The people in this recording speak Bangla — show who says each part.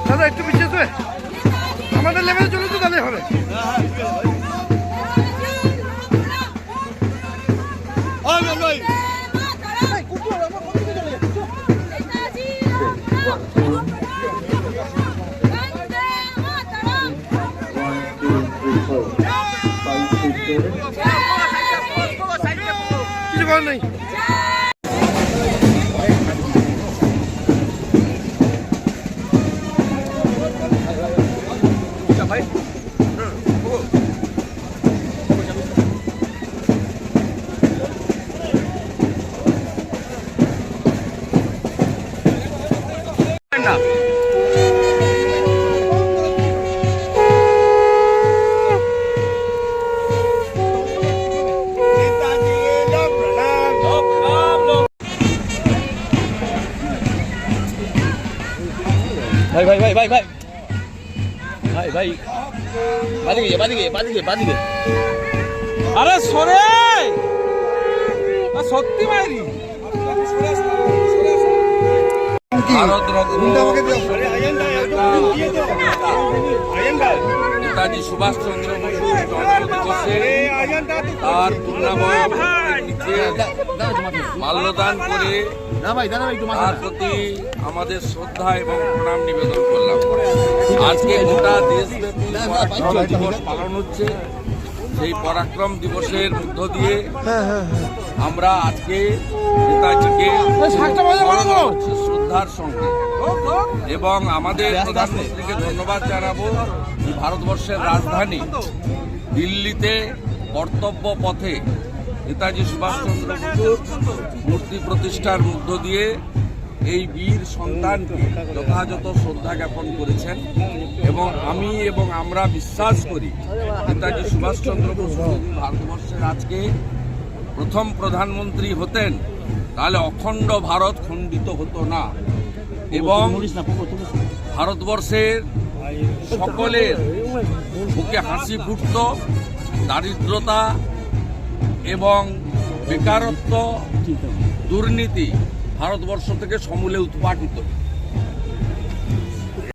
Speaker 1: দাদা একটু পিছিয়ে তো আমাদের লেভেলে চলে তো তাহলে হবে। কিছু করার নেই।
Speaker 2: भाई भाई भाई भाई भाई भाई भाई বাদিকে আরে সরে সত্যি মাইরি নেতাজি সুভাষ চন্দ্র বসু তার পূর্ণাবয় মাল্যদান করে তার প্রতি আমাদের শ্রদ্ধা এবং প্রণাম নিবেদন করলাম। আজকে গোটা দেশব্যাপী পরাক্রম দিবস পালন হচ্ছে। সেই পরাক্রম দিবসের মধ্য দিয়ে আমরা আজকে নেতাজিকে শ্রদ্ধার সঙ্গে এবং আমাদের প্রধানমন্ত্রীকে ধন্যবাদ জানাবো। ভারতবর্ষের রাজধানী দিল্লিতে কর্তব্য পথে নেতাজি সুভাষচন্দ্র বসুর মূর্তি প্রতিষ্ঠার মধ্য দিয়ে এই বীর সন্তানকে যথাযথ শ্রদ্ধা জ্ঞাপন করেছেন এবং আমি এবং আমরা বিশ্বাস করি নেতাজি সুভাষচন্দ্র বসু যদি ভারতবর্ষের আজকে প্রথম প্রধানমন্ত্রী হতেন তাহলে অখণ্ড ভারত খণ্ডিত হতো না এবং ভারতবর্ষের সকলের বুকে হাসি ফুটত, দারিদ্রতা এবং বেকারত্ব দুর্নীতি ভারতবর্ষ থেকে সমূলে উৎপাটিত।